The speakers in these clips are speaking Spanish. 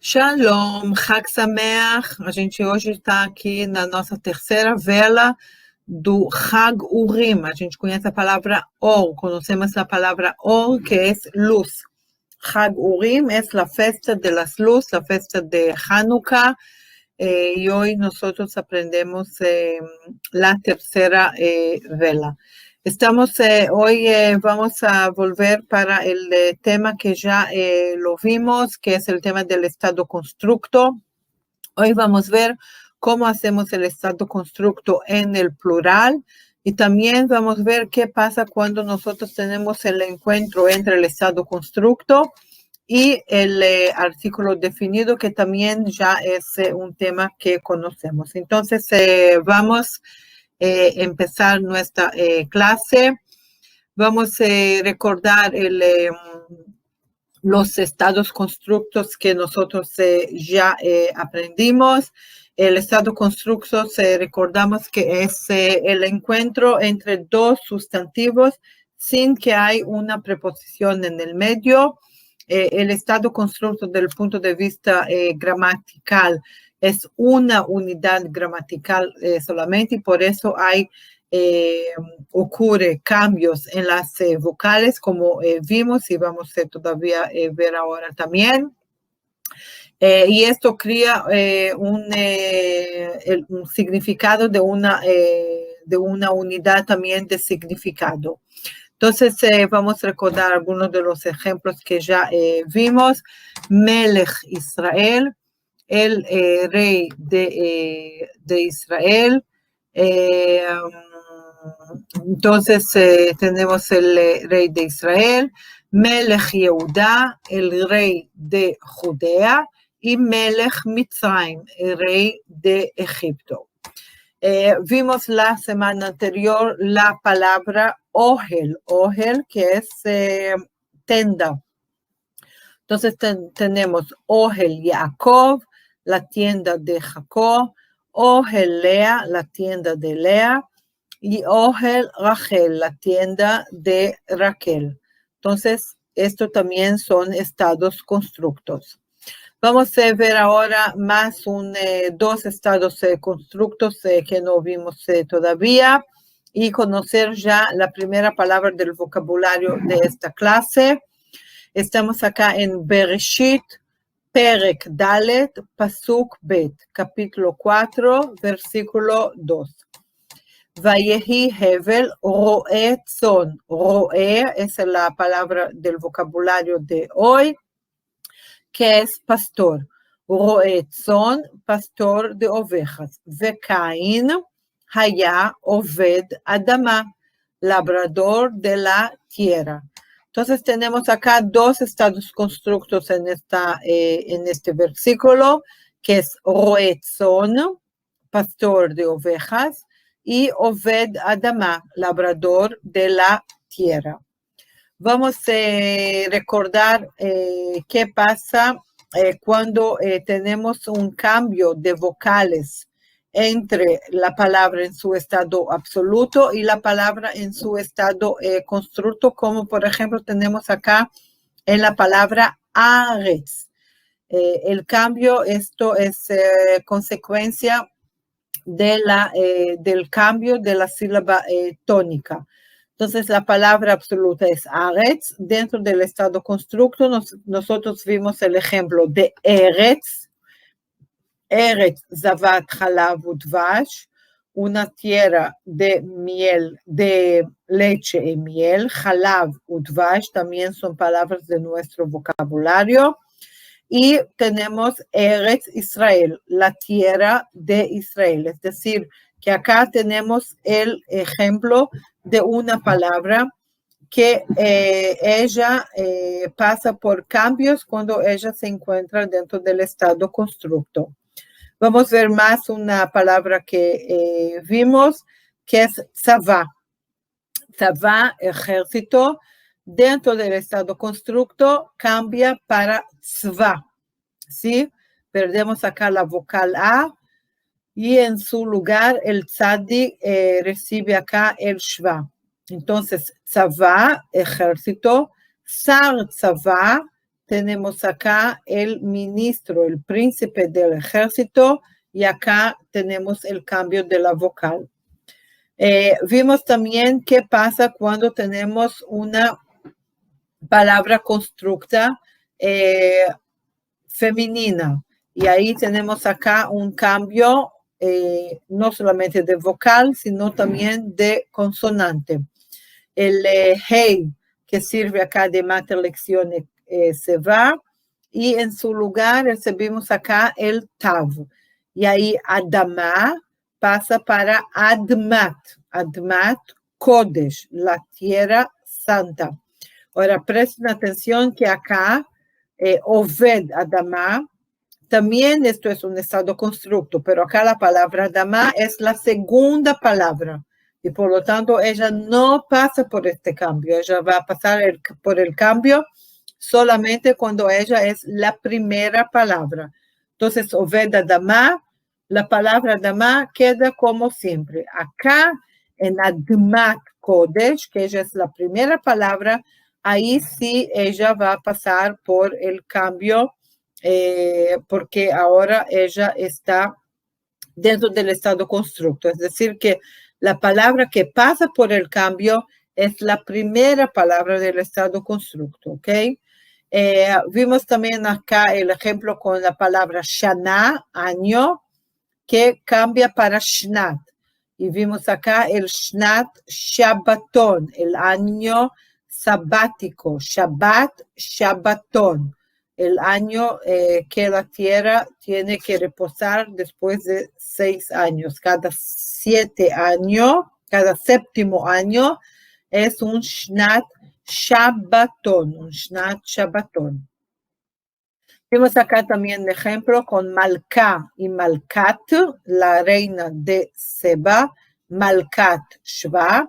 Shalom, Chag Sameach. A gente hoje está aqui na nossa terceira vela do Chag Urim. A gente conhece a palavra Or, conhecemos a palavra Or, que é luz. Chag Urim é a festa de las luz, a festa de Hanukkah, y hoy nosotros aprendemos la tercera vela. Hoy vamos a volver para el tema que ya lo vimos, que es el tema del estado constructo. Hoy vamos a ver cómo hacemos el estado constructo en el plural y también vamos a ver qué pasa cuando nosotros tenemos el encuentro entre el estado constructo y el artículo definido, que también ya es un tema que conocemos. Entonces, vamos empezar nuestra clase. Vamos a recordar los estados constructos que nosotros ya aprendimos. El estado constructo, recordamos que es el encuentro entre dos sustantivos sin que haya una preposición en el medio. El estado constructo del punto de vista gramatical es una unidad gramatical solamente, y por eso ocurre cambios en las vocales, como vimos y vamos a todavía ver ahora también. Y esto crea un significado de una unidad también de significado. Entonces, vamos a recordar algunos de los ejemplos que ya vimos. Melech Israel, el rey de Israel. Entonces, tenemos el rey de Israel. Melech Yehuda, el rey de Judea. Y Melech Mitzrayim, el rey de Egipto. Vimos la semana anterior la palabra Ohel, que es tenda. Entonces tenemos Ohel Jacob, la tienda de Jacob, Ohel Lea, la tienda de Lea, y Ohel Rachel, la tienda de Raquel. Entonces, esto también son estados constructos. Vamos a ver ahora más dos estados constructos que no vimos todavía y conocer ya la primera palabra del vocabulario de esta clase. Estamos acá en Bereshit, Perek Dalet, Pasuk Bet, capítulo 4, versículo 2. Vayehi Hevel, Roe Tzon. Roe es la palabra del vocabulario de hoy, que es pastor. Roe Tzon, pastor de ovejas. Vecaín, Haya, Oved Adama, labrador de la tierra. Entonces tenemos acá dos estados constructos en este versículo, que es Roe Tzon, pastor de ovejas, y Oved Adama, labrador de la tierra. Vamos a recordar qué pasa cuando tenemos un cambio de vocales entre la palabra en su estado absoluto y la palabra en su estado constructo, como por ejemplo tenemos acá en la palabra Aretz. El cambio, esto es consecuencia del cambio de la sílaba tónica. Entonces, la palabra absoluta es Aretz. Dentro del estado constructo, nosotros vimos el ejemplo de Eretz. Eretz, Zavat, Halav, Udvash. Una tierra de miel, de leche y miel. Halav, Udvash, también son palabras de nuestro vocabulario. Y tenemos Eretz Israel, la tierra de Israel. Es decir, que acá tenemos el ejemplo de una palabra que ella pasa por cambios cuando ella se encuentra dentro del estado constructo. Vamos a ver más una palabra que vimos, que es tzavá. Tzavá, ejército. Dentro del estado constructo cambia para tzvá, ¿sí? Perdemos acá la vocal A y en su lugar el tzadi recibe acá el shva. Entonces, tzavá, ejército, sar tzavá, tenemos acá el ministro, el príncipe del ejército, y acá tenemos el cambio de la vocal. Vimos también qué pasa cuando tenemos una palabra constructa femenina. Y ahí tenemos acá un cambio no solamente de vocal, sino también de consonante. El hey, que sirve acá de mater lección, se va, y en su lugar recibimos acá el tav. Y ahí Adama pasa para Admat, Admat Kodesh, la tierra santa. Ahora presten atención que acá Oved Adama, también esto es un estado constructo, pero acá la palabra Adama es la segunda palabra. Y por lo tanto, ella no pasa por este cambio. Ella va a pasar por el cambio solamente cuando ella es la primera palabra. Entonces, Oved Adama, la palabra Adama queda como siempre. Acá, en Admat Kodesh, que ella es la primera palabra, ahí sí ella va a pasar por el cambio, porque ahora ella está dentro del estado constructo. Es decir, que la palabra que pasa por el cambio es la primera palabra del estado constructo, ¿ok? Vimos también acá el ejemplo con la palabra Shana, año, que cambia para Shnat. Y vimos acá el Shnat Shabbaton, el año sabático, Shabbat, Shabbaton, el año que la tierra tiene que reposar después de 6 años. Cada 7 años, cada séptimo año es un Shnat Shabbaton, un Shnat Shabbaton. Vimos acá también el ejemplo con Malká y Malkat, la reina de Seba, Malkat Shva,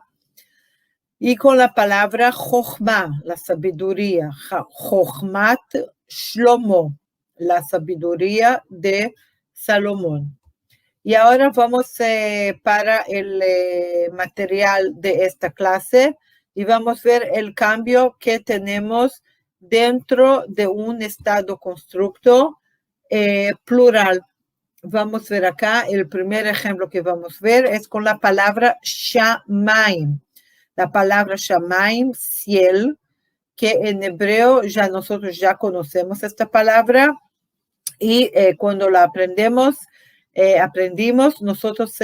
y con la palabra Jochma, la sabiduría, Jochmat Shlomo, la sabiduría de Salomón. Y ahora vamos para el material de esta clase y vamos a ver el cambio que tenemos dentro de un estado constructo plural. Vamos a ver acá, el primer ejemplo que vamos a ver es con la palabra Shamaim. La palabra Shamaim, cielo, que en hebreo nosotros ya conocemos esta palabra, y cuando la aprendimos, nosotros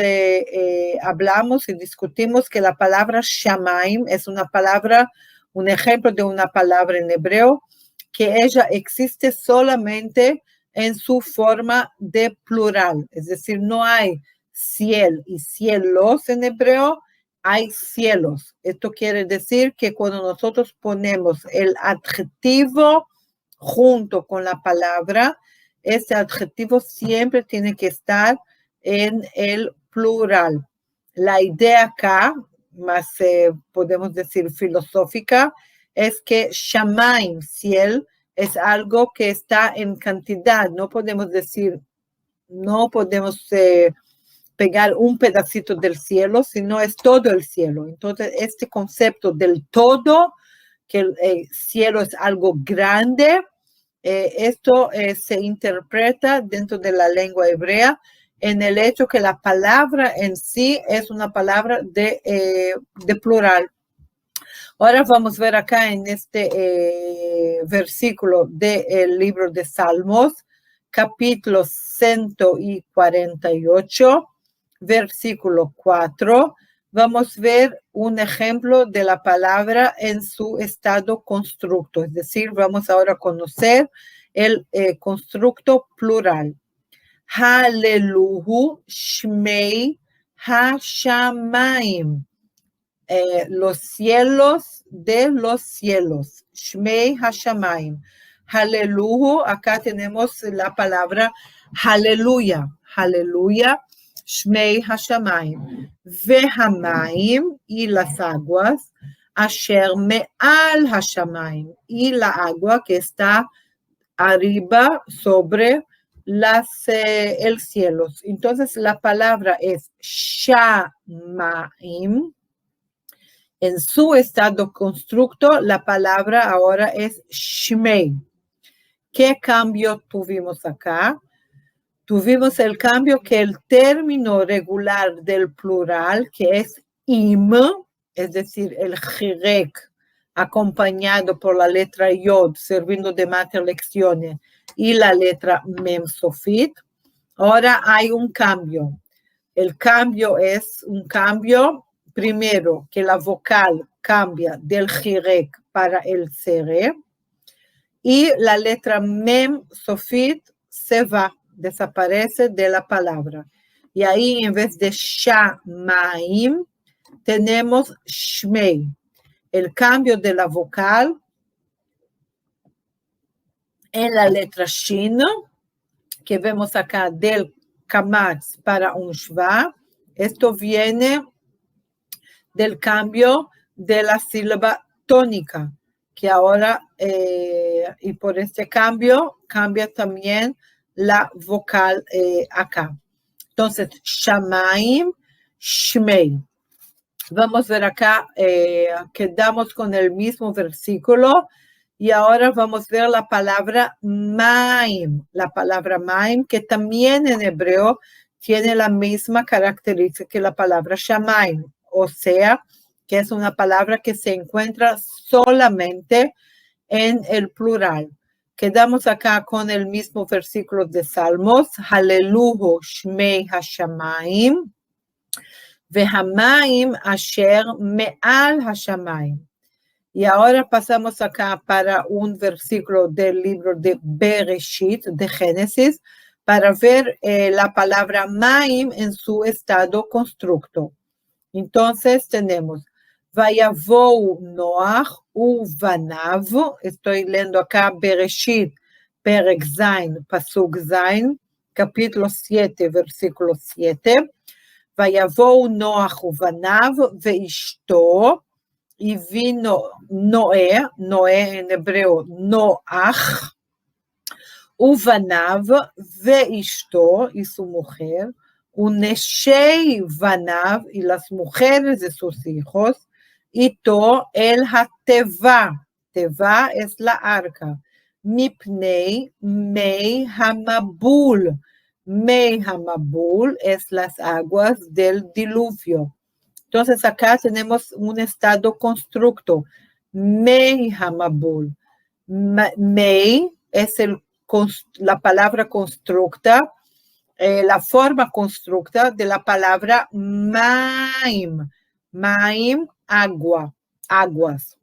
hablamos y discutimos que la palabra Shamaim es una palabra, un ejemplo de una palabra en hebreo, que ella existe solamente en su forma de plural, es decir, no hay cielo y cielos en hebreo, hay cielos. Esto quiere decir que cuando nosotros ponemos el adjetivo junto con la palabra, ese adjetivo siempre tiene que estar en el plural. La idea acá, más podemos decir filosófica, es que Shamaim, cielo, es algo que está en cantidad. No podemos decir, no podemos pegar un pedacito del cielo, sino es todo el cielo. Entonces, este concepto del todo, que el cielo es algo grande, esto se interpreta dentro de la lengua hebrea en el hecho que la palabra en sí es una palabra de plural. Ahora vamos a ver acá en este versículo del libro de Salmos, capítulo 148, versículo 4. Vamos a ver un ejemplo de la palabra en su estado constructo, es decir, vamos ahora a conocer el constructo plural. Haleluhu Shmei Hashamayim. Los cielos de los cielos. Shmei Hashamayim. Haleluhu, acá tenemos la palabra aleluya. Aleluya. Shmei Hashamayim. Vehamayim, y las aguas. Asher me'al Hashamayim, y la agua que está arriba sobre el cielo. Entonces la palabra es Shamaim. En su estado constructo, la palabra ahora es Shmei. ¿Qué cambio tuvimos acá? Tuvimos el cambio que el término regular del plural, que es im, es decir, el jirek, acompañado por la letra yod, sirviendo de mater lecciones, y la letra mem sofit, ahora hay un cambio. El cambio es un cambio, primero, que la vocal cambia del jirek para el sere, y la letra mem sofit se va, desaparece de la palabra. Y ahí, en vez de shamaim, tenemos shmei. El cambio de la vocal en la letra shin, que vemos acá del kamatz para un shva, esto viene del cambio de la sílaba tónica, que ahora, y por este cambio, cambia también la vocal acá. Entonces, shamaim, shmei. Vamos a ver acá, quedamos con el mismo versículo, y ahora vamos a ver la palabra maim, que también en hebreo tiene la misma característica que la palabra shamaim, o sea, que es una palabra que se encuentra solamente en el plural. Quedamos acá con el mismo versículo de Salmos, Haleluhu Shmei Hashamayim, Vehamaim Asher Me'al Hashamayim. Y ahora pasamos acá para un versículo del libro de Bereshit, de Génesis, para ver la palabra Maim en su estado constructo. Entonces tenemos Vayavou Noach uvanav, estoy leyendo acá Bereshit, Perek Zain, Pasuk Zain, capítulo 7, versículo 7. Vayavou Noach uvanav veishto, y vino Noé en hebreo Noach, uvanav veishto, y su mujer, Uneshei Vanav, y las mujeres de sus hijos, y to el Hateva. Teva es la arca. Mipnei Mei Hamabul. Mei Hamabul es las aguas del diluvio. Entonces acá tenemos un estado constructo. Mei Hamabul. Mei es la palabra constructa, la forma constructa de la palabra maim. Maim, agua, aguas.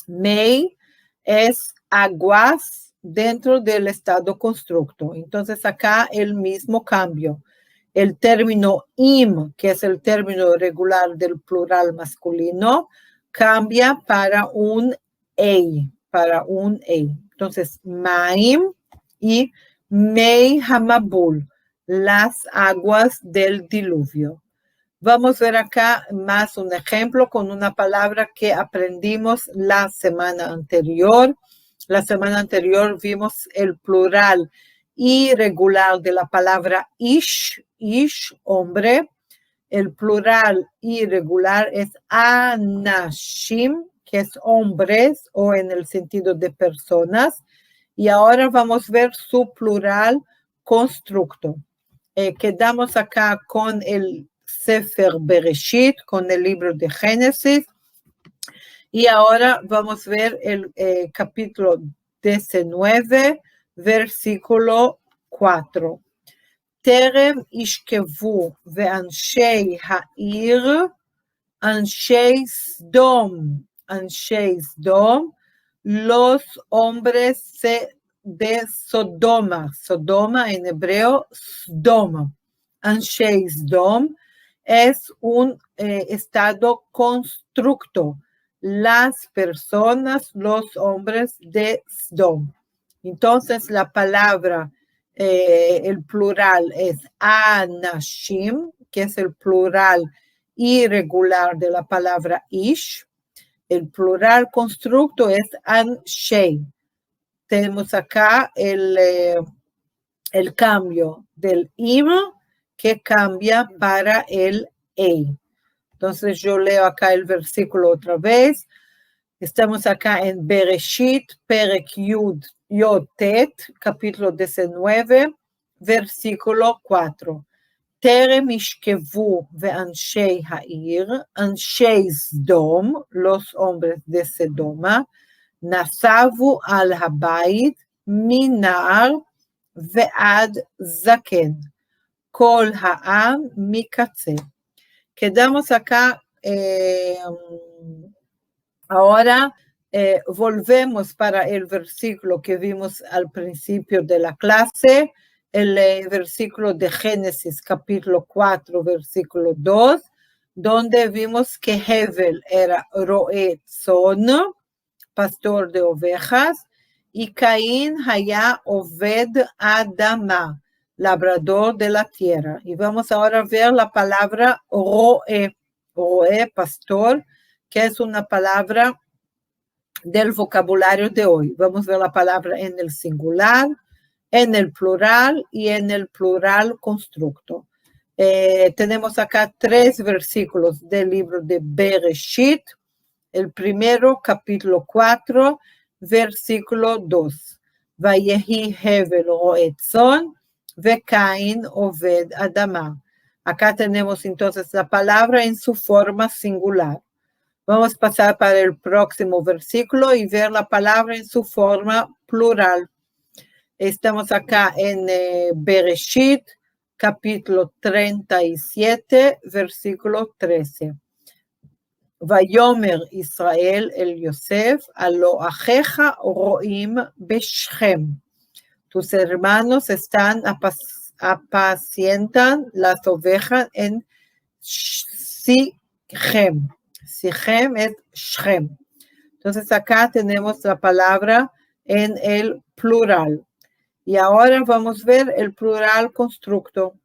Mei es aguas dentro del estado constructo. Entonces acá el mismo cambio. El término im, que es el término regular del plural masculino, cambia para un ei, Entonces, maim y mei hamabul, las aguas del diluvio. Vamos a ver acá más un ejemplo con una palabra que aprendimos la semana anterior. La semana anterior vimos el plural irregular de la palabra ish, hombre. El plural irregular es anashim, que es hombres o en el sentido de personas. Y ahora vamos a ver su plural constructo. Quedamos acá con el Sefer Bereshit, con el libro de Génesis. Y ahora vamos a ver el capítulo 19, versículo 4. Terem ishkevu ve'anshei ha'ir, anshei Sdom, los hombres de Sodoma. Sodoma en hebreo, Sdom. Anshei Sdom es un estado constructo. Las personas, los hombres de Sdom. Entonces la palabra, el plural es anashim, que es el plural irregular de la palabra ish. El plural constructo es anshei. Tenemos acá el cambio del im, que cambia para el ei. Entonces yo leo acá el versículo otra vez. Estamos acá en Bereshit, Perek Yud, Yotet, capítulo 19, versículo 4. Terem ishkevu ve'anshei ha'ir, anshei Sdom, los hombres de Sedoma, nasavu al habayit, minar ve'ad zaken, kol ha'am mikatze. Quedamos acá, ahora volvemos para el versículo que vimos al principio de la clase, el versículo de Génesis, capítulo 4, versículo 2, donde vimos que Hevel era roe tzon, pastor de ovejas, y Caín haya oved adama, labrador de la tierra. Y vamos ahora a ver la palabra roe, pastor, que es una palabra del vocabulario de hoy. Vamos a ver la palabra en el singular, en el plural y en el plural constructo. Tenemos acá 3 versículos del libro de Bereshit. El primero, capítulo 4, versículo 2. Vayehi Hevel roe tzon, veCaín oved adama. Acá tenemos entonces la palabra en su forma singular. Vamos a pasar para el próximo versículo y ver la palabra en su forma plural. Estamos acá en Bereshit, capítulo 37, versículo 13. Vayomer Israel el Yosef, alo ajeja roim beshchem. Tus hermanos apacientan las ovejas en Sichem. Sichem es Shem. Entonces acá tenemos la palabra en el plural. Y ahora vamos a ver el plural constructo.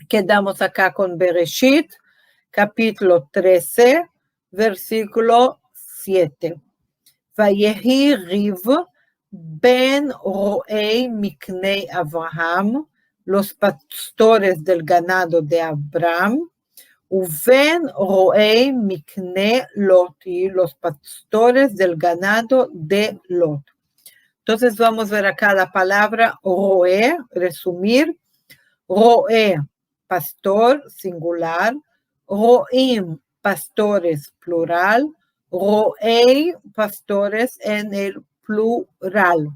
Quedamos acá con Bereshit, capítulo 13, versículo 7. Vayehi Riv ben roei miknei Abraham, los pastores del ganado de Abraham, uven roei mikne Lot, y los pastores del ganado de Lot. Entonces vamos a ver acá la palabra roe, resumir. Roe, pastor, singular. Roim, pastores, plural. Roei, pastores en el plural.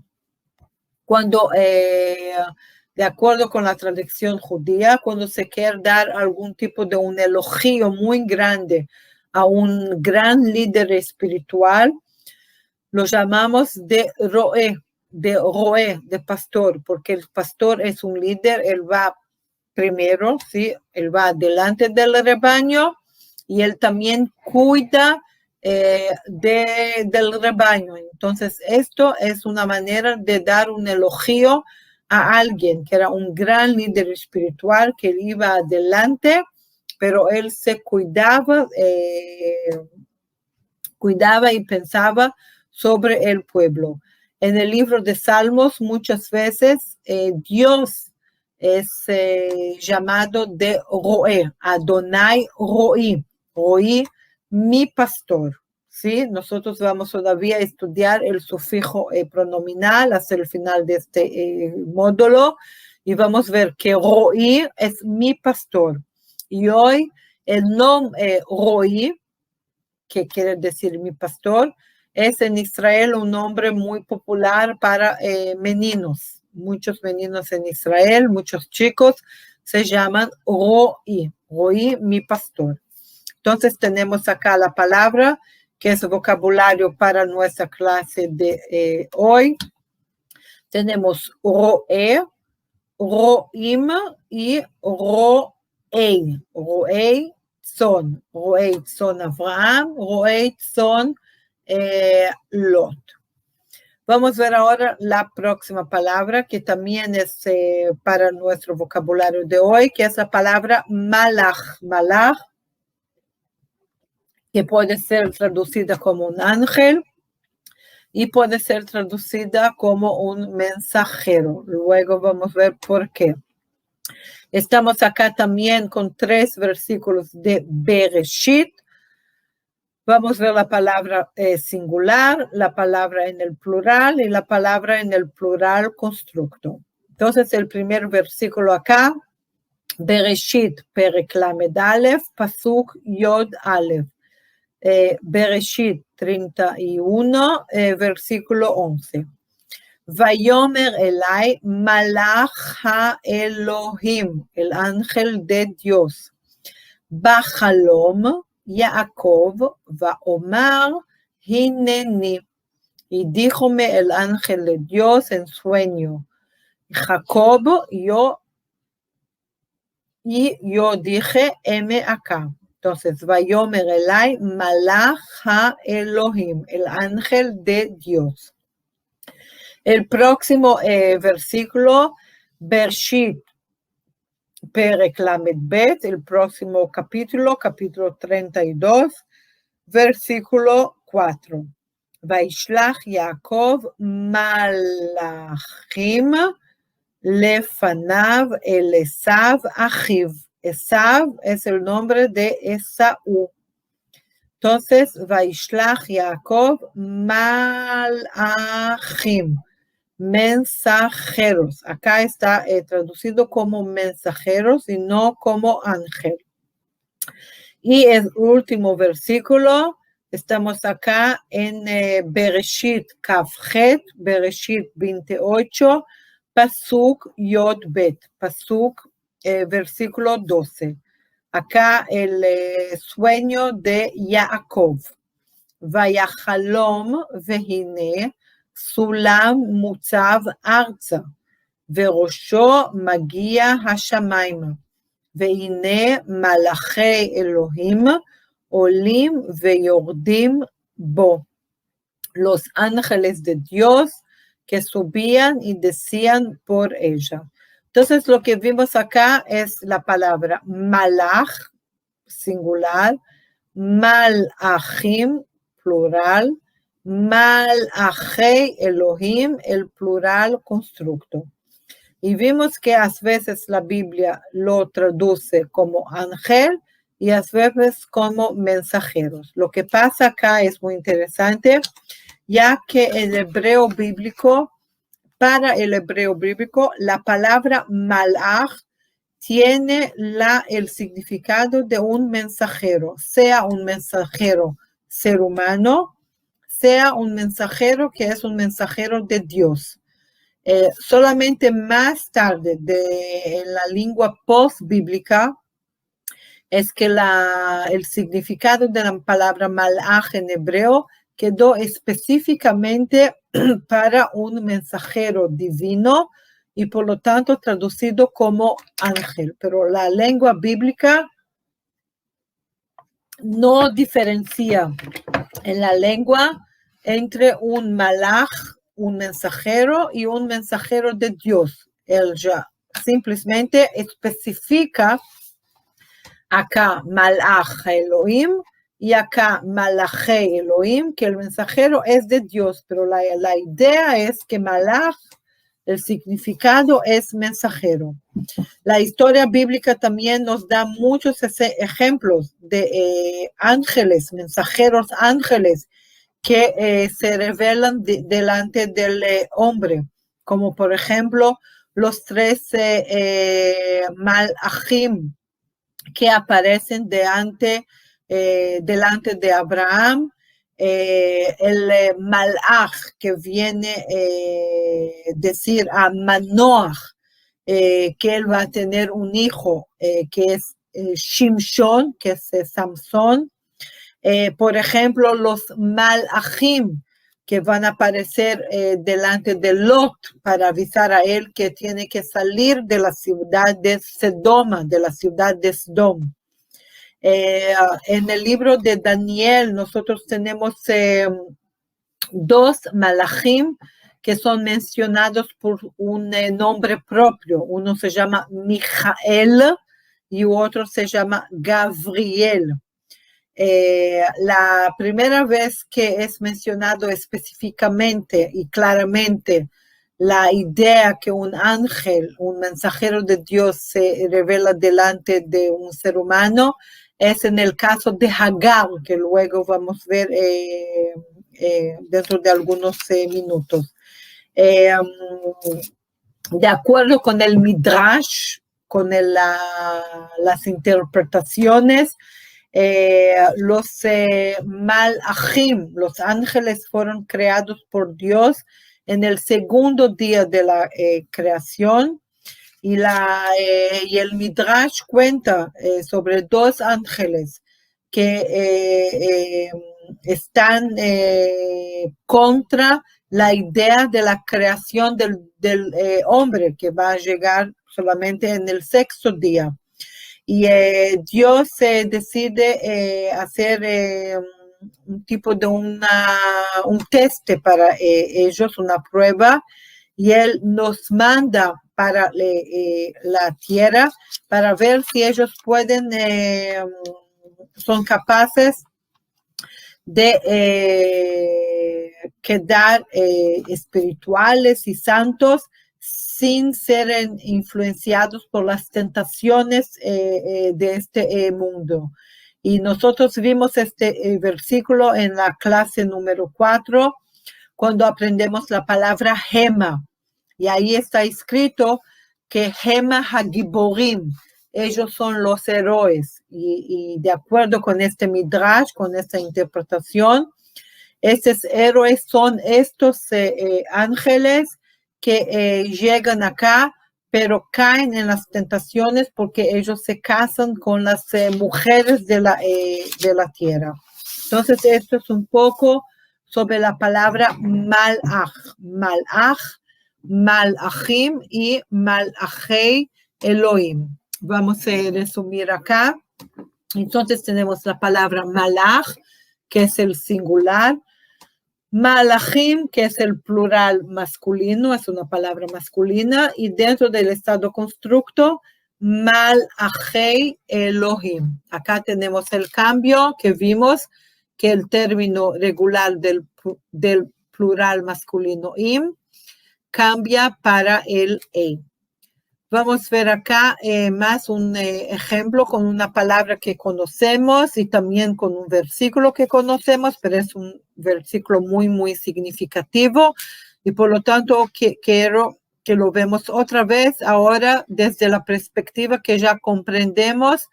Cuando, de acuerdo con la tradición judía, cuando se quiere dar algún tipo de un elogio muy grande a un gran líder espiritual, lo llamamos de roe, de pastor, porque el pastor es un líder, él va primero, ¿sí? Él va delante del rebaño y él también cuida del rebaño. Entonces, esto es una manera de dar un elogio a alguien que era un gran líder espiritual, que él iba adelante, pero él se cuidaba y pensaba sobre el pueblo. En el libro de Salmos, muchas veces Dios es llamado de roe, Adonai Roí, Roí, mi pastor. ¿Sí? Nosotros vamos todavía a estudiar el sufijo pronominal hasta el final de este módulo y vamos a ver que Roí es mi pastor. Y hoy el nombre Roí, que quiere decir mi pastor, es en Israel un nombre muy popular para meninos. Muchos meninos en Israel, muchos chicos se llaman Roí, Roí, mi pastor. Entonces tenemos acá la palabra que es vocabulario para nuestra clase de hoy. Tenemos roe, roim y roei. Roei son Abraham, roei son Lot. Vamos a ver ahora la próxima palabra que también es para nuestro vocabulario de hoy, que es la palabra malach. Malach, que puede ser traducida como un ángel y puede ser traducida como un mensajero. Luego vamos a ver por qué. Estamos acá también con 3 versículos de Bereshit. Vamos a ver la palabra singular, la palabra en el plural y la palabra en el plural constructo. Entonces, el primer versículo acá, Bereshit, Perek Lamed Aleph, Pasuk Yod Aleph. Bereshit 31, versículo 11. Vayomer Elai, Malach HaElohim, el ángel de Dios. Bachalom, Yaakov, Vaomar, Hineni. Y díjome el ángel de Dios en sueño, Jacob, yo dije, heme acá. Entonces, Vayomer Elai, Malach HaElohim, el ángel de Dios. El próximo versículo, Bereshit, Perek Lamed Bet, el próximo capítulo 32, versículo 4. Vaishlach Yaakov malachim lefanav el Esav achiv. Esav es el nombre de Esaú. Entonces, Vaishlach Yaakov malachim, mensajeros. Acá está traducido como mensajeros y no como ángel. Y el último versículo, estamos acá en Bereshit Kafchet, Bereshit 28, Pasuk Yod Bet, Pasuk versículo 12. Acá el sueño de Yaakov. Vayachalom vehine סולם מוצב ארצה, וראשו מגיע השמיימה, והנה מלאכי אלוהים עולים ויורדים בו. Los ángeles de Dios que subían y decían por ella. Entonces lo que vimos acá es la palabra malach, singular, malachim, plural, Malachei Elohim, el plural constructo. Y vimos que a veces la Biblia lo traduce como ángel y a veces como mensajeros. Lo que pasa acá es muy interesante, ya que en hebreo bíblico, para el hebreo bíblico, la palabra malach tiene el significado de un mensajero, sea un mensajero ser humano, sea un mensajero que es un mensajero de Dios. Solamente más tarde, en la lengua post-bíblica, es que el significado de la palabra malach en hebreo quedó específicamente para un mensajero divino y por lo tanto traducido como ángel. Pero la lengua bíblica no diferencia en la lengua entre un malach, un mensajero y un mensajero de Dios. Él ya simplemente especifica acá malach Elohim y acá malachei Elohim, que el mensajero es de Dios, pero la idea es que malach, el significado es mensajero. La historia bíblica también nos da muchos ejemplos de ángeles, mensajeros ángeles, que se revelan delante del hombre, como por ejemplo los 3 malachim que aparecen delante de Abraham, el malach que viene decir a Manoach que él va a tener un hijo que es Shimshon, que es Samson. Por ejemplo, los malachim que van a aparecer delante de Lot para avisar a él que tiene que salir de la ciudad de Sedoma, de la ciudad de Sodom. En el libro de Daniel nosotros tenemos 2 malachim que son mencionados por un nombre propio. Uno se llama Mijael y otro se llama Gabriel. La primera vez que es mencionado específicamente y claramente la idea que un ángel, un mensajero de Dios se revela delante de un ser humano es en el caso de Hagar, que luego vamos a ver dentro de algunos minutos. De acuerdo con el Midrash, con las interpretaciones, los Malachim, los ángeles, fueron creados por Dios en el segundo día de la creación, y el Midrash cuenta sobre dos ángeles que están contra la idea de la creación del hombre, que va a llegar solamente en el sexto día. Y Dios decide hacer un tipo de un test para ellos, una prueba, y Él nos manda para la tierra para ver si ellos son capaces de quedar espirituales y santos sin ser influenciados por las tentaciones de este mundo. Y nosotros vimos este versículo en la clase número 4, cuando aprendemos la palabra Hema. Y ahí está escrito que Hema Hagiborim, ellos son los héroes. Y de acuerdo con este Midrash, con esta interpretación, estos héroes son estos ángeles que llegan acá, pero caen en las tentaciones porque ellos se casan con las mujeres de la tierra. Entonces, esto es un poco sobre la palabra malach, malachim y malachei Elohim. Vamos a resumir acá. Entonces tenemos la palabra malach, que es el singular, malachim, que es el plural masculino, es una palabra masculina, y dentro del estado constructo, malachei Elohim. Acá tenemos el cambio que vimos, que el término regular del plural masculino im cambia para el e. Vamos a ver acá más un ejemplo con una palabra que conocemos y también con un versículo que conocemos, pero es un versículo muy, muy significativo, y por lo tanto quiero que lo vemos otra vez ahora desde la perspectiva que ya comprendemos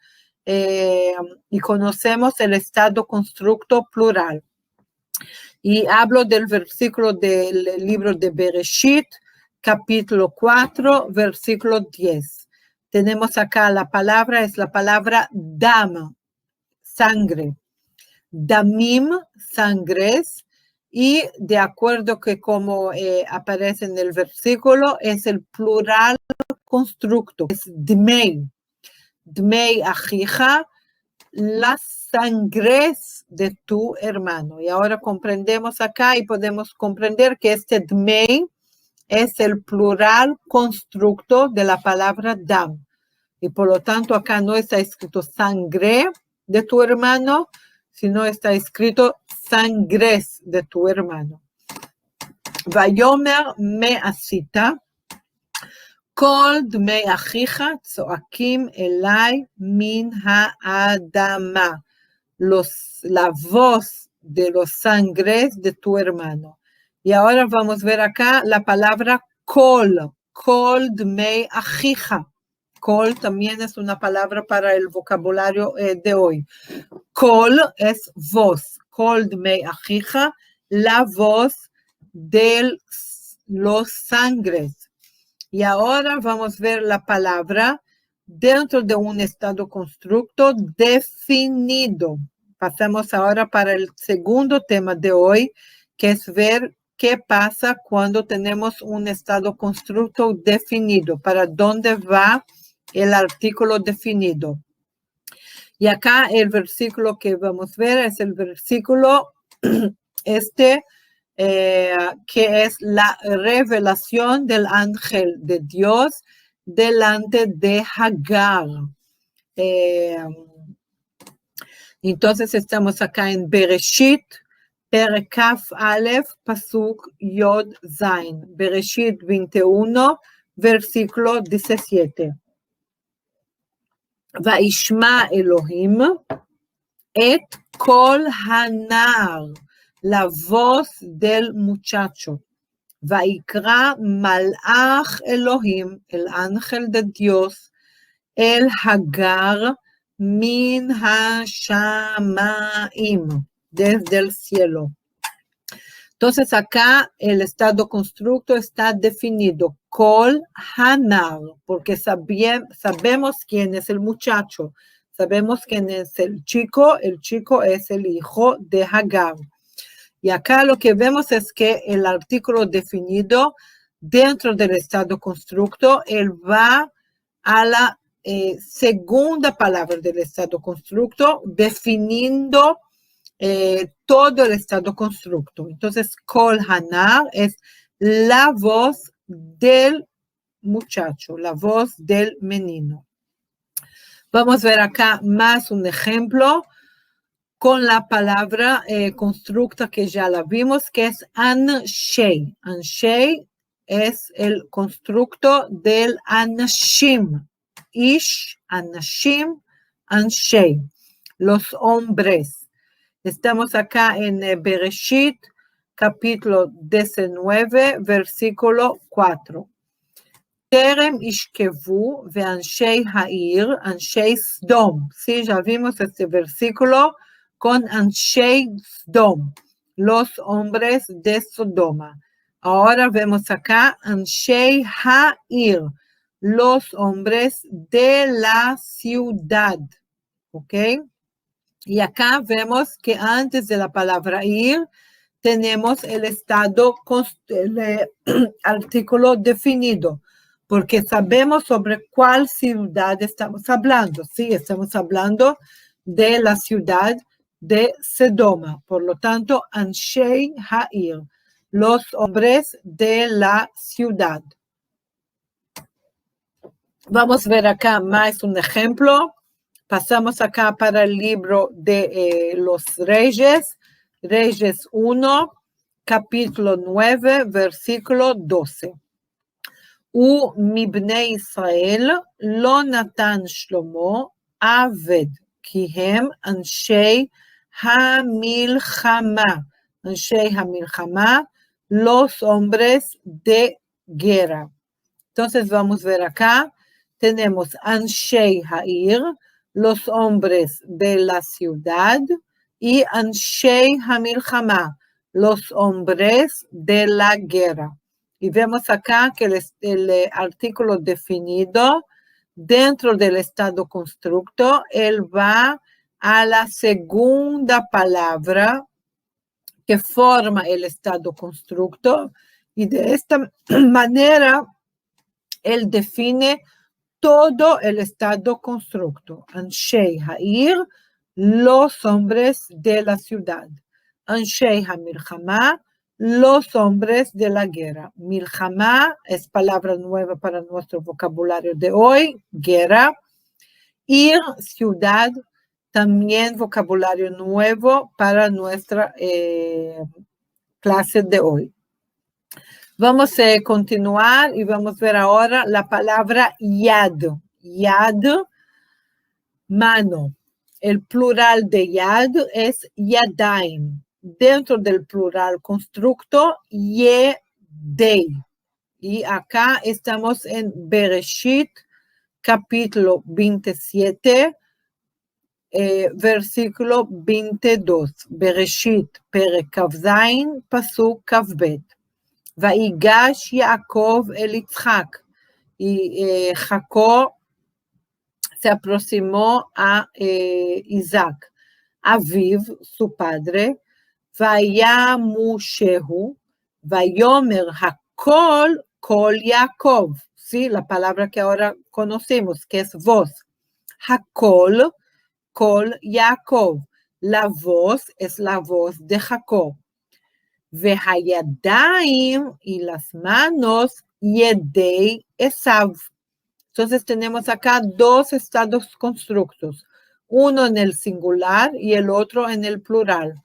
y conocemos el estado constructo plural. Y hablo del versículo del libro de Bereshit, capítulo 4, versículo 10. Tenemos acá la palabra, es la palabra dam, sangre. Damim, sangres. Y de acuerdo que como aparece en el versículo, es el plural constructo. Es dmei. Dmei achija, las sangres de tu hermano. Y ahora comprendemos acá y podemos comprender que este dmei es el plural constructo de la palabra dam. Y por lo tanto acá no está escrito sangre de tu hermano, sino está escrito sangres de tu hermano. Vayomer me asita, kol dmei achija tzoakim elai min ha'adama. La voz de los sangres de tu hermano. Y ahora vamos a ver acá la palabra kol, kol dmei achija. Kol también es una palabra para el vocabulario de hoy. Kol es voz, kol dmei achija, la voz de los sangres. Y ahora vamos a ver la palabra dentro de un estado constructo definido. Pasamos ahora para el segundo tema de hoy, que es ver qué pasa cuando tenemos un estado constructo definido, para dónde va el artículo definido. Y acá el versículo que vamos a ver es el versículo que es la revelación del ángel de Dios delante de Hagar. Entonces estamos acá en Bereshit, Perekaf Aleph, Pasuk Yod Zain. Bereshit 21, versículo 17. Vaishma Elohim et kol hanar, la voz del muchacho. Vaikra malach Elohim, el ángel de Dios, el Hagar min ha-shamaim, desde el cielo. Entonces acá el estado constructo está definido, kol hanar, porque sabemos quién es el muchacho, sabemos quién es el chico es el hijo de Hagar. Y acá lo que vemos es que el artículo definido dentro del estado constructo, él va a la segunda palabra del estado constructo, definiendo todo el estado constructo. Entonces, kol hanar es la voz del muchacho, la voz del menino. Vamos a ver acá más un ejemplo con la palabra constructa que ya la vimos, que es anshei. Anshei es el constructo del anashim. Ish, anashim, anshei, los hombres. Estamos acá en Bereshit, capítulo 19, versículo 4. Terem ishkevu ve anshei ha'ir, anshei Sdom. Sí, ya vimos este versículo con anshei Sdom, los hombres de Sodoma. Ahora vemos acá anshei ha'ir, los hombres de la ciudad. ¿Ok? Y acá vemos que antes de la palabra ir, tenemos el estado, el artículo definido, porque sabemos sobre cuál ciudad estamos hablando. Sí, estamos hablando de la ciudad de Sodoma. Por lo tanto, Anshei Ha'ir, los hombres de la ciudad. Vamos a ver acá más un ejemplo. Pasamos acá para el libro de los Reyes, Reyes 1, capítulo 9, versículo 12. U mibnei Israel lo natan Shlomo aved, ki hem anshei hamilchama. Anshei hamilchama, los hombres de guerra. Entonces vamos a ver acá, tenemos anshei ha'ir, los hombres de la ciudad, y anshei hamilchama, los hombres de la guerra. Y vemos acá que el artículo definido dentro del estado constructo, él va a la segunda palabra que forma el estado constructo, y de esta manera él define todo el estado constructo. Anshei ha'ir, los hombres de la ciudad. Anshei ha'milchama, los hombres de la guerra. Milchama es palabra nueva para nuestro vocabulario de hoy, guerra. Ir, ciudad, también vocabulario nuevo para nuestra clase de hoy. Vamos a continuar y vamos a ver ahora la palabra yad. Yad, mano. El plural de yad es yadaim. Dentro del plural constructo, yedei. Y acá estamos en Bereshit, capítulo 27, versículo 22. Bereshit, perek kavzain, pasuk kavbet. Vaigash Yaakov el Yitzhak. Y Jacob se aproximó a Isaac. Aviv, su padre. Vayamushehu. Vayomer Hakol Kol Yaakov. Sí, la palabra que ahora conocemos, que es voz. Hakol Kol Yaakov. La voz es la voz de Jacob. Vehayadaim, y las manos, yedei Esav. Entonces tenemos acá dos estados constructos, uno en el singular y el otro en el plural.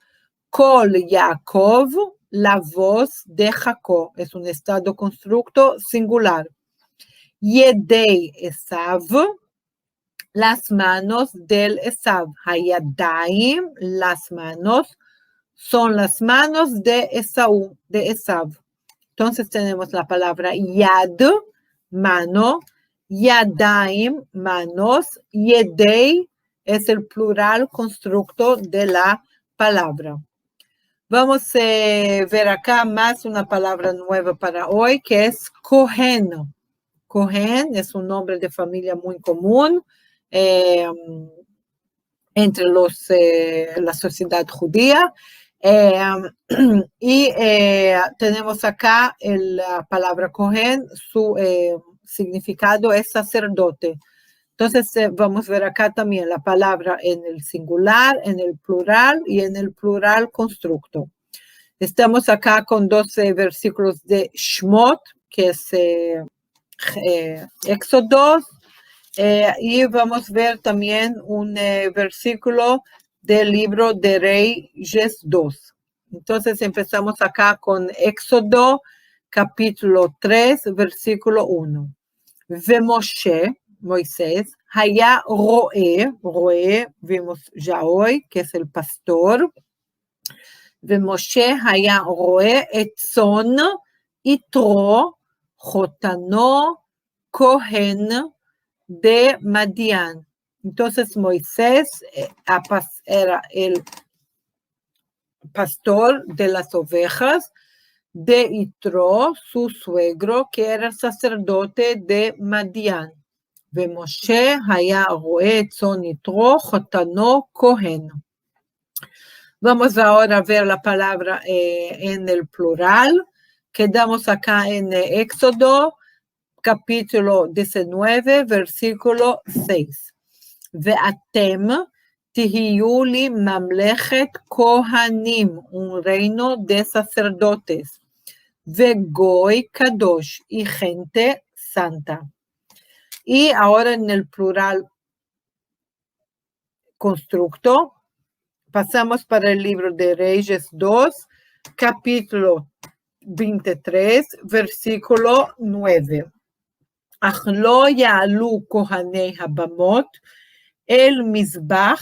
Kol Yaakov, la voz de Jacob, es un estado constructo singular. Yedei Esav, las manos del Esav. Hayadaim, las manos, son las manos de Esaú, de Esav. Entonces tenemos la palabra yad, mano, yadaim, manos, yedei es el plural constructo de la palabra. Vamos a ver acá más una palabra nueva para hoy, que es Cohen. Cohen es un nombre de familia muy común entre la sociedad judía. Y tenemos acá la palabra Cohen, su significado es sacerdote. Entonces vamos a ver acá también la palabra en el singular, en el plural y en el plural constructo. Estamos acá con 12 versículos de Shmot, que es Éxodo, y vamos a ver también un versículo del libro de Reyes 2. Entonces empezamos acá con Éxodo, capítulo 3, versículo 1. Ve Moshe, Moisés, haya roe, vimos ya hoy, que es el pastor. Ve Moshe haya roe etzon itro jotano Cohen de Madián. Entonces Moisés era el pastor de las ovejas de Itro, su suegro, que era sacerdote de Madián. Ve Moshe haya roe etzon itro jotano Cohen. Vamos ahora a ver la palabra en el plural. Quedamos acá en Éxodo, capítulo 19, versículo 6. Ve'atem tihiyu li mamlechet kohanim, un reino de sacerdotes. Ve'goy kadosh, y gente santa. Y ahora en el plural constructo, pasamos para el libro de Reyes 2, capítulo 23, versículo 9. Ach lo ya'alu kohanei habamot el mizbach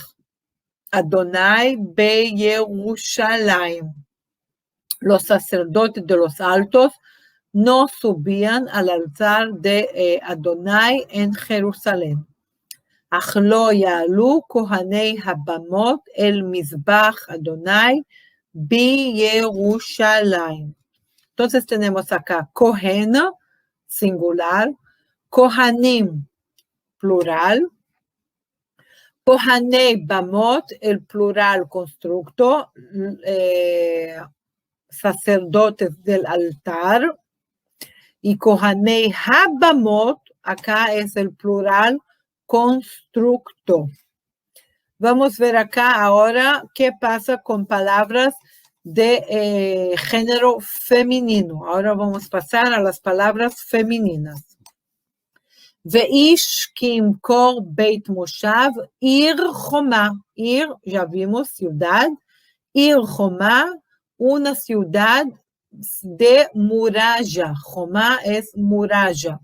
Adonai beyerushalayim. Los sacerdotes de los altos no subían al altar de Adonai en Jerusalén. Ach lo ya'alu kohanei habamot el mizbach Adonai beyerushalayim. Entonces tenemos acá Cohen, singular, Kohanim, plural, Kohanei Bamot, el plural constructo, sacerdotes del altar, y Kohanei Habamot, acá es el plural constructo. Vamos a ver acá ahora qué pasa con palabras de género femenino. Ahora vamos a pasar a las palabras femeninas. Veish kimkor beit moshav ir choma. Ir, ya vimos, ciudad. Ir choma, una ciudad de muralla. Choma es muralla.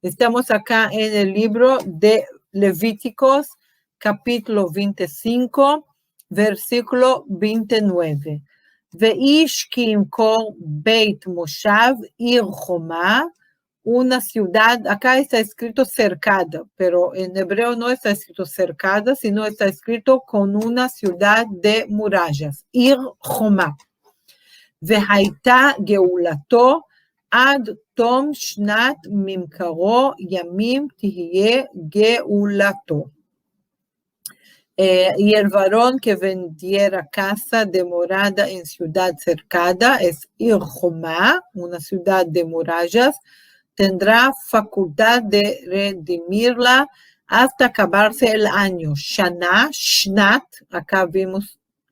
Estamos acá en el libro de Levíticos, capítulo 25, versículo 29. Veish kimkor beit moshav ir choma, una ciudad, acá está escrito cercada, pero en hebreo no está escrito cercada, sino está escrito con una ciudad de murallas, ir choma. Vehaita geulato ad tom shnat mimkaro yamim tihye geulato. Y el varón que vendiera casa de morada en ciudad cercada es ir choma, una ciudad de murallas, tendrá facultad de redimirla hasta acabarse el año. Shana, shnat, acá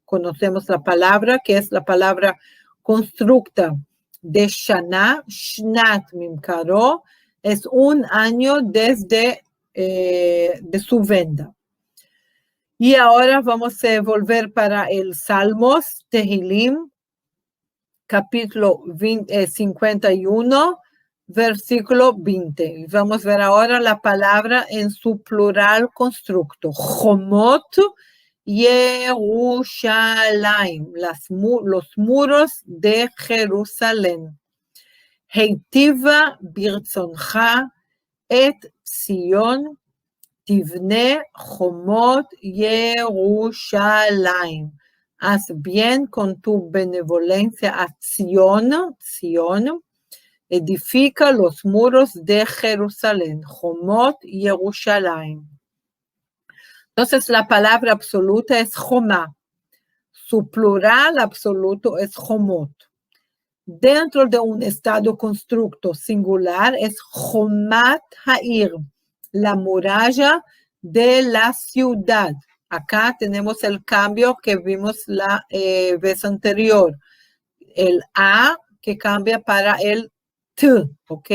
conocemos la palabra, que es la palabra constructa de Shana, shnat mimkaro, es un año desde de su venda. Y ahora vamos a volver para el Salmos, Tehilim, capítulo 51, versículo 20. Vamos a ver ahora la palabra en su plural constructo. Jomot Yerushalayim, los muros de Jerusalén. Heitiva birtzoncha et Sion tivne jomot Yerushalayim. Haz bien con tu benevolencia a Sion, edifica los muros de Jerusalén, Jomot Yerushalayim. Entonces la palabra absoluta es Jomá, su plural absoluto es Jomot. Dentro de un estado constructo singular es Jomat Ha'ir, la muralla de la ciudad. Acá tenemos el cambio que vimos la vez anterior. El A que cambia para el T, ¿ok?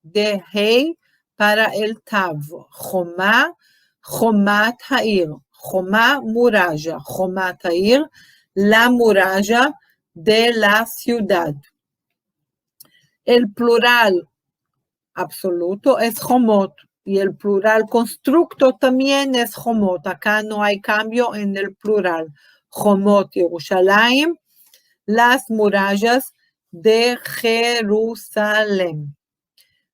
De Hei para el Tav. Jomá, Jomat Ha'ir. Jomá, muralla. Jomat Ha'ir, la muralla de la ciudad. El plural absoluto es Jomot. Y el plural constructo también es Jomot. Acá no hay cambio en el plural. Jomot Yerushalayim, las murallas de Jerusalén.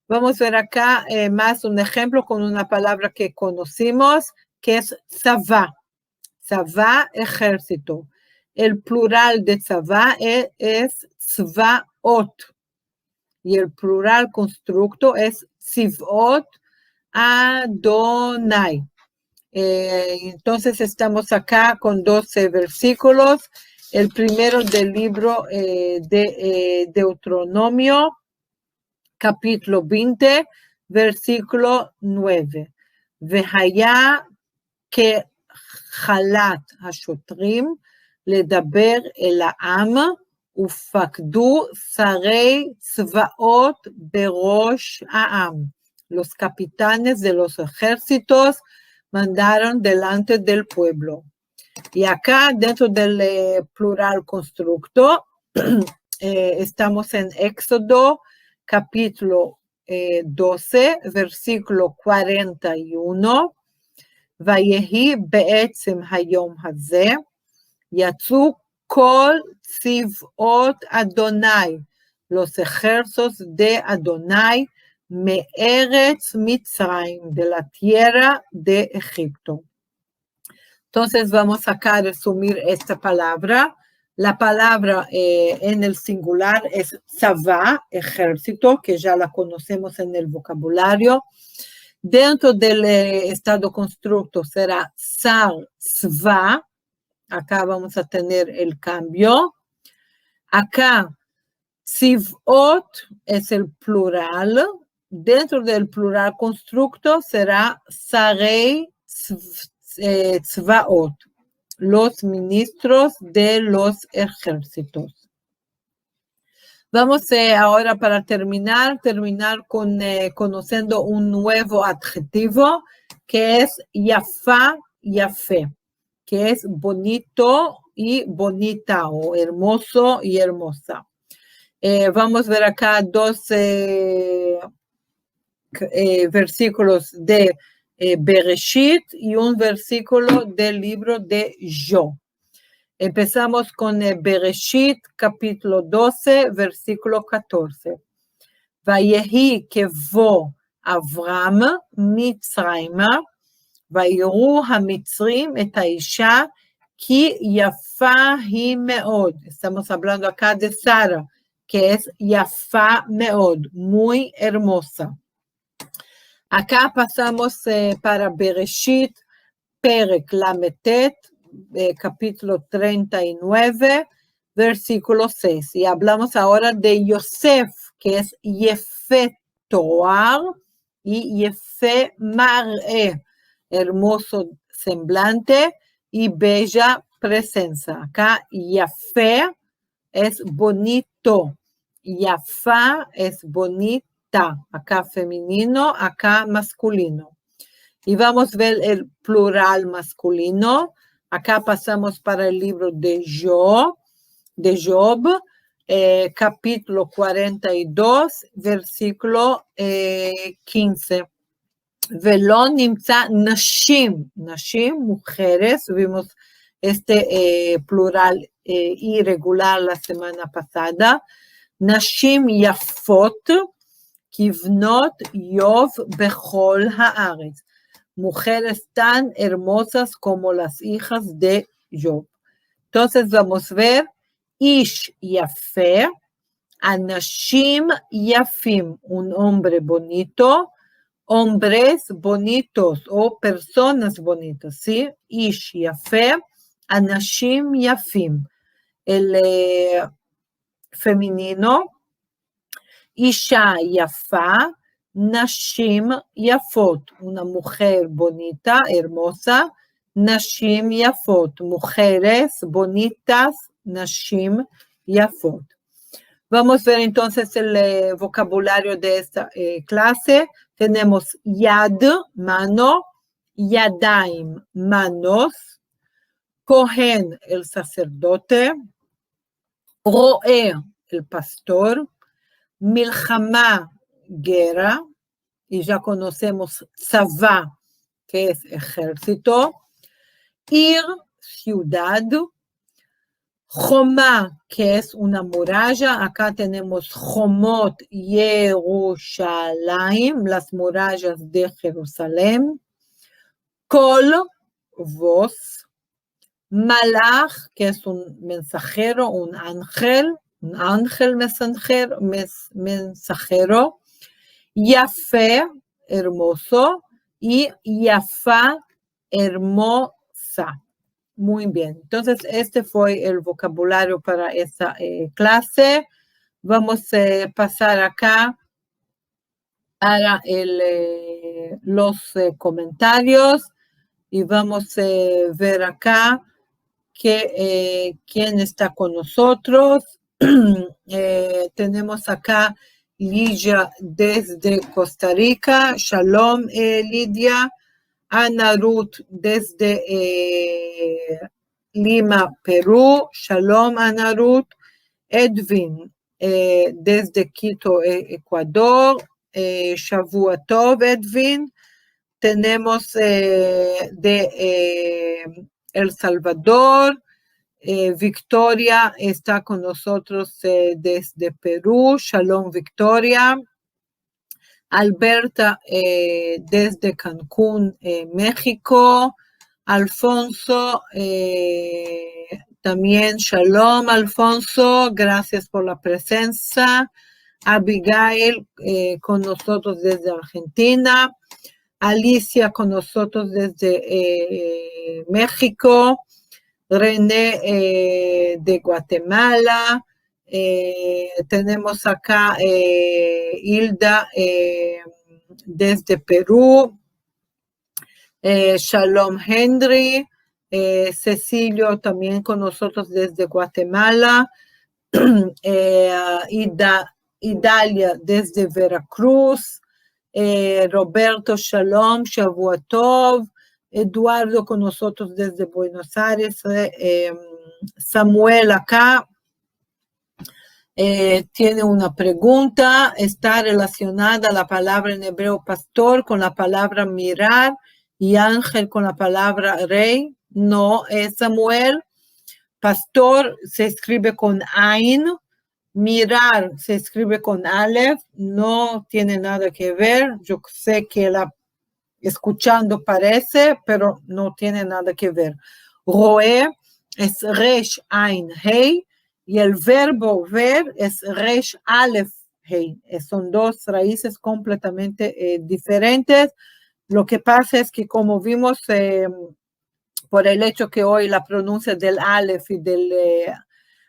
Vamos a ver acá más un ejemplo con una palabra que conocimos, que es tzavá. Tzavá, ejército. El plural de tzavá es tzvaot. Y el plural constructo es tzivot Adonai. Entonces estamos acá con 12 versículos. El primero del libro de Deuteronomio, capítulo 20, versículo 9. Vehaya que jalat hashotrim ledaber el העם ופקדו שרי צבאות בראש העם. Los capitanes de los ejércitos mandaron delante del pueblo. Y acá, dentro del plural constructo, estamos en Éxodo, capítulo 12, versículo 41. Vayehi be'etzem hayom hazeh, yatzu kol tzivot Adonai, los ejércitos de Adonai, Me'eretz Mitzrayim, de la tierra de Egipto. Entonces vamos acá a resumir esta palabra. La palabra en el singular es tzavá, ejército, que ya la conocemos en el vocabulario. Dentro del estado constructo será sar, tzvá. Acá vamos a tener el cambio. Acá, tzivot es el plural. Dentro del plural constructo será sarei tzvaot, los ministros de los ejércitos. Vamos ahora para terminar con conociendo un nuevo adjetivo que es yafá, yafé, que es bonito y bonita o hermoso y hermosa. Vamos a ver acá dos versículos de Bereshit y un versículo del libro de Job. Empezamos con Bereshit, capítulo 12, versículo 14. Vayehi kevo Avram Mitzrayma, vayiru hamitzrim et haisha ki yafa hi meod. Estamos hablando acá de Sara, que es yafa meod, muy hermosa. Acá pasamos para Bereshit, Perek Lametet, capítulo 39, versículo 6. Y hablamos ahora de Yosef, que es Yefé Toar y Yefé Mar'e, hermoso semblante y bella presencia. Acá Yafé es bonito, Yafá es bonita. Acá femenino, acá masculino. Y vamos a ver el plural masculino. Acá pasamos para el libro de Job, capítulo 42, versículo 15. ולא נמצא נשים, mujeres, vimos este plural irregular la semana pasada, נשים יפות, כבנות איוב בכל הארץ, mujeres tan hermosas como las hijas de Job. Entonces vamos a ver, איש יפה, אנשים יפים, un hombre bonito, hombres bonitos o personas bonitas, ¿sí? איש יפה, אנשים יפים. El femenino, אישה יפה, נשים יפות. Una mujer bonita, hermosa, נשים יפות. Mujeres bonitas, נשים יפות. Vamos a ver entonces el vocabulario de esta clase. Tenemos yad, mano, yadaim, manos, Cohen, el sacerdote, Roe, el pastor, Milchama, guerra, y ya conocemos Tzavá, que es ejército, Ir, ciudad, Jomá, que es una muralla, acá tenemos Jomot Yerushalayim, las murallas de Jerusalén, Kol, voz, Malach, que es un mensajero, un ángel mensajero, Yafé, hermoso, y Yafá, hermosa. Muy bien, entonces este fue el vocabulario para esta clase. Vamos a pasar acá para los comentarios y vamos a ver acá quién está con nosotros. Tenemos acá Lidia desde Costa Rica. Shalom, Lidia. Ana Ruth desde Lima, Perú. Shalom, Ana Ruth. Edwin desde Quito, Ecuador. Shavua Tov, Edwin. Tenemos de El Salvador. Victoria está con nosotros desde Perú. Shalom, Victoria. Alberta desde Cancún, México. Alfonso, también Shalom, Alfonso, gracias por la presencia. Abigail con nosotros desde Argentina. Alicia con nosotros desde México. René de Guatemala. Tenemos acá Hilda desde Perú, Shalom Henry, Cecilio también con nosotros desde Guatemala, Idalia desde Veracruz, Roberto Shalom, Shavua Tov, Eduardo con nosotros desde Buenos Aires, Samuel acá. Tiene una pregunta, está relacionada la palabra en hebreo pastor con la palabra mirar y ángel con la palabra rey. No, Samuel, pastor se escribe con Ain, mirar se escribe con Aleph, no tiene nada que ver. Yo sé que escuchando parece, pero no tiene nada que ver. Roe es Resh Ain Hei. Y el verbo ver es Resh Aleph Hei. Son dos raíces completamente diferentes. Lo que pasa es que como vimos, por el hecho que hoy la pronuncia del Aleph y del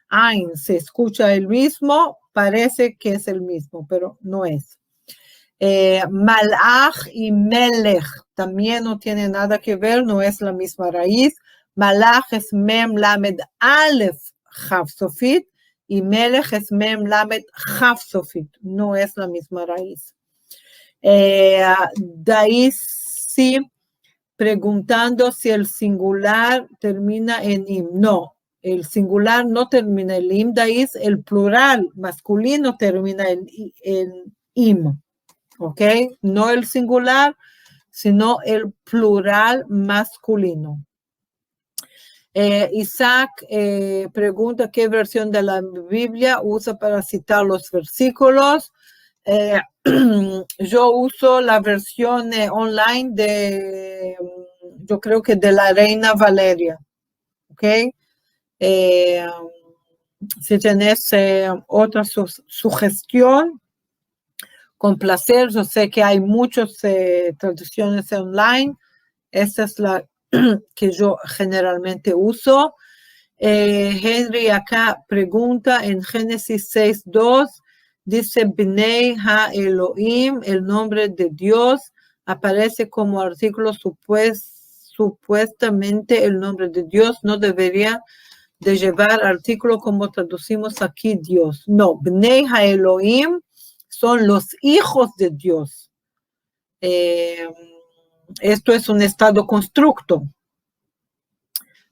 Ain se escucha el mismo, parece que es el mismo, pero no es. Malach y Melech también no tiene nada que ver, no es la misma raíz. Malach es Mem Lamed Aleph Chaf Sofit y Melech es Mem Lamed Chaf Sofit, no es la misma raíz. Daisy preguntando si el singular termina en im. No, el singular no termina en im dais, el plural masculino termina en im, ¿ok? No el singular, sino el plural masculino. Isaac pregunta qué versión de la Biblia usa para citar los versículos. Yo uso la versión online de, yo creo que de la Reina Valeria, ¿ok? Si tenés otra sugestión, con placer. Yo sé que hay muchas traducciones online. Esta es la que yo generalmente uso. Henry acá pregunta en Génesis 6:2, dice Bnei Ha-Elohim, el nombre de Dios, aparece como artículo supuestamente el nombre de Dios no debería de llevar artículo como traducimos aquí Dios. No, Bnei Ha-Elohim son los hijos de Dios. Esto es un estado constructo.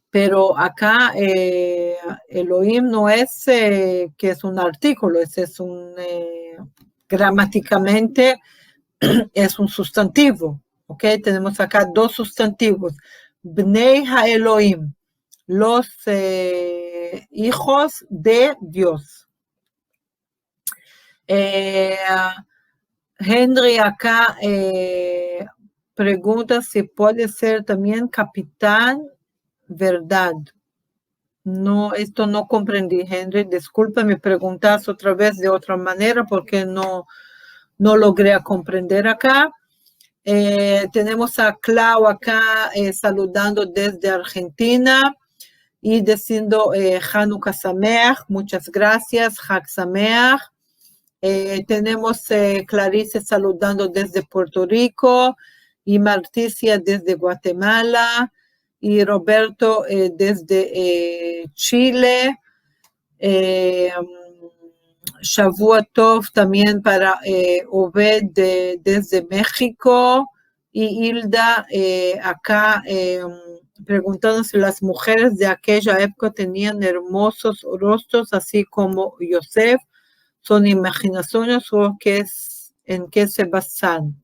Pero acá Elohim no es que es un artículo, es un, gramáticamente es un sustantivo, ¿ok? Tenemos acá dos sustantivos, Bnei Ha-Elohim, los hijos de Dios. Henry acá pregunta si puede ser también capitán verdad. No, esto no comprendí, Henry. Disculpa, me preguntas otra vez de otra manera porque no logré comprender acá. Tenemos a Clau acá saludando desde Argentina y diciendo Hanukkah Sameach, muchas gracias, Hag Sameach. Tenemos Clarice saludando desde Puerto Rico y Marticia desde Guatemala y Roberto desde Chile. Shavua Tov también para Obed desde México y Hilda acá preguntando si las mujeres de aquella época tenían hermosos rostros así como Yosef. ¿Son imaginaciones o en qué se basan?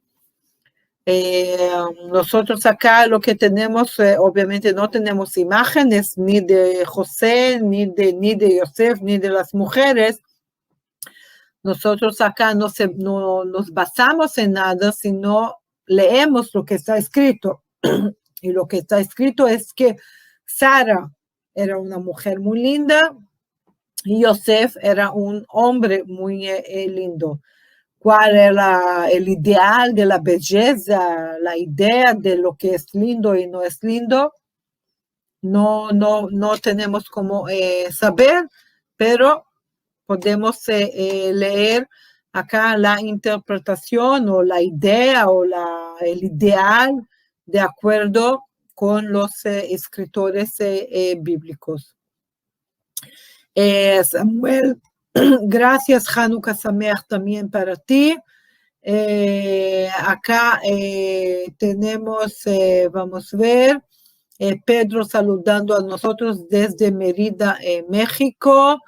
Nosotros acá lo que tenemos, obviamente no tenemos imágenes ni de José, ni de Yosef, ni de las mujeres. Nosotros acá no nos basamos en nada, sino leemos lo que está escrito. Y lo que está escrito es que Sara era una mujer muy linda, y Yosef era un hombre muy lindo. ¿Cuál era el ideal de la belleza, la idea de lo que es lindo y no es lindo? No tenemos como saber, pero podemos leer acá la interpretación o la idea o el ideal de acuerdo con los escritores bíblicos. Samuel, gracias, Hanukkah Sameach también para ti. Acá tenemos, vamos a ver, Pedro saludando a nosotros desde Mérida, México.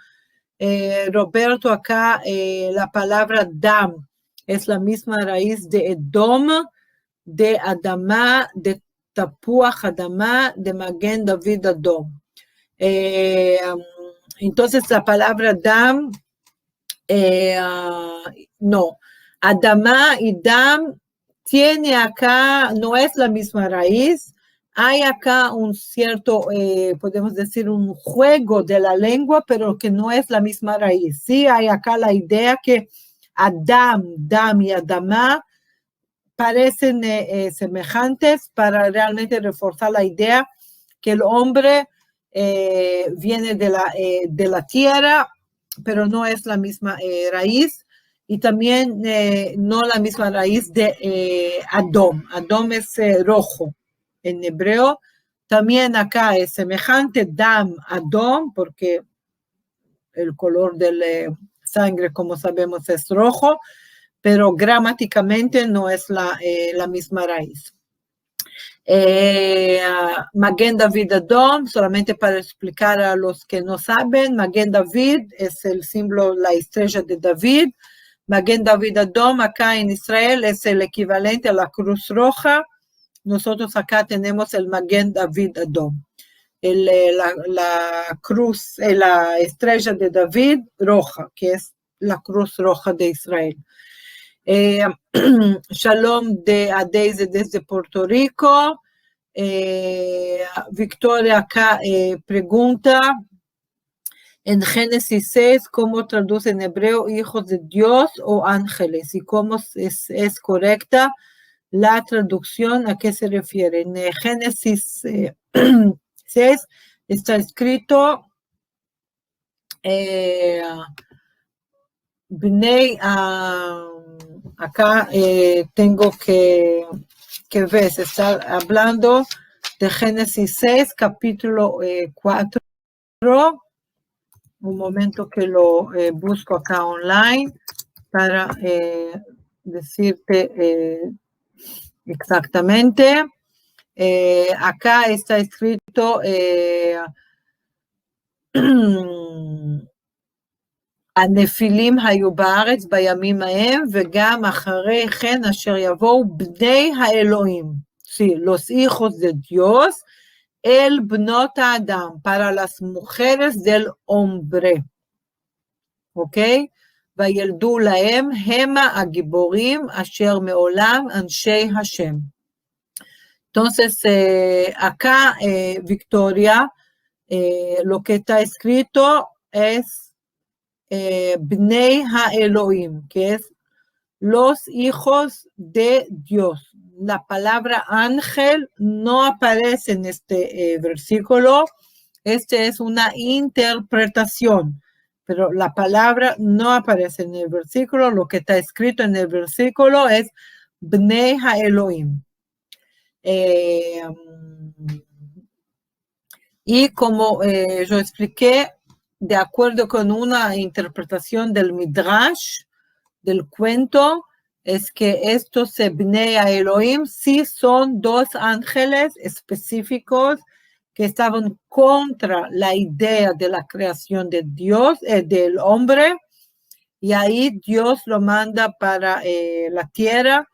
Roberto, acá la palabra Dam es la misma raíz de Edom, de Adamá, de Tapuach Adamá, de Maguen David Adom. Entonces la palabra Dam, no, Adamá y Dam tiene acá, no es la misma raíz, hay acá un cierto, podemos decir, un juego de la lengua, pero que no es la misma raíz. Sí, hay acá la idea que Adam, Dam y Adamá parecen semejantes para realmente reforzar la idea que el hombre viene de la tierra, pero no es la misma raíz, y también no la misma raíz de Adom. Adom es rojo en hebreo. También acá es semejante, Dam, Adom, porque el color de la sangre, como sabemos, es rojo, pero gramáticamente no es la misma raíz. Maguen David Adom, solamente para explicar a los que no saben, Maguen David es el símbolo, la estrella de David. Maguen David Adom acá en Israel es el equivalente a la Cruz Roja. Nosotros acá tenemos el Maguen David Adom. La cruz, la estrella de David roja, que es la Cruz Roja de Israel. Shalom a Daisy desde Puerto Rico. Victoria acá pregunta, en Génesis 6, ¿cómo traduce en hebreo hijos de Dios o ángeles? ¿Y cómo es correcta la traducción? ¿A qué se refiere? En Génesis 6 está escrito Bnei, acá tengo que ver, se está hablando de Génesis 6, capítulo 4. Un momento que lo busco acá online para decirte exactamente. Acá está escrito הנפילים היו בארץ בימים ההם, וגם אחרי כן אשר יבואו בני האלוהים, sí, los hijos de Dios, el bnot Adam, para las mujeres del hombre, ¿ok? וילדו להם, המה הגיבורים אשר מעולם אנשי השם. Entonces, acá, Victoria, lo que está escrito es Bnei HaElohim, que es los hijos de Dios. La palabra ángel no aparece en este versículo. Este es una interpretación, pero la palabra no aparece en el versículo. Lo que está escrito en el versículo es Bnei HaElohim. Y como yo expliqué, de acuerdo con una interpretación del Midrash, del cuento, es que estos Bnei Elohim sí son dos ángeles específicos que estaban contra la idea de la creación de Dios, del hombre, y ahí Dios lo manda para la tierra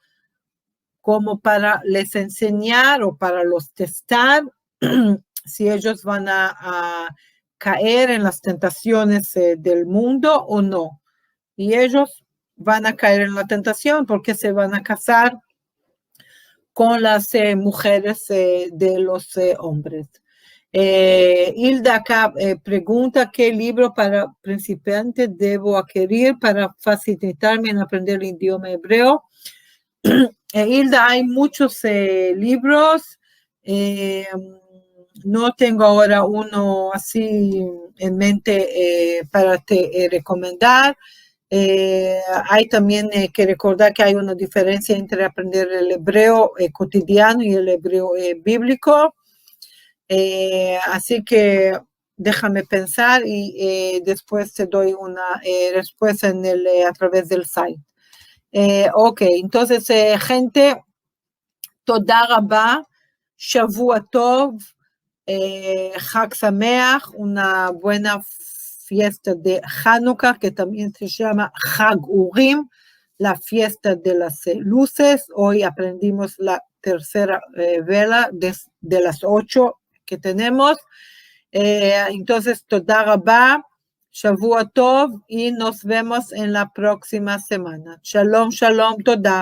como para les enseñar o para los testar si ellos van a caer en las tentaciones del mundo o no. Y ellos van a caer en la tentación porque se van a casar con las mujeres de los hombres. Hilda acá pregunta qué libro para principiantes debo adquirir para facilitarme en aprender el idioma hebreo. Hilda, hay muchos libros. No tengo ahora uno así en mente para te recomendar. Hay también que recordar que hay una diferencia entre aprender el hebreo cotidiano y el hebreo bíblico. Así que déjame pensar y después te doy una respuesta a través del site. Ok, entonces, gente, toda rabá, Shavua Tov, Chag Sameach, una buena fiesta de Hanukkah, que también se llama Chag Urim, la fiesta de las luces. Hoy aprendimos la tercera vela de las 8 que tenemos. Entonces, toda rabá, Shavua Tov, y nos vemos en la próxima semana. Shalom, shalom, toda.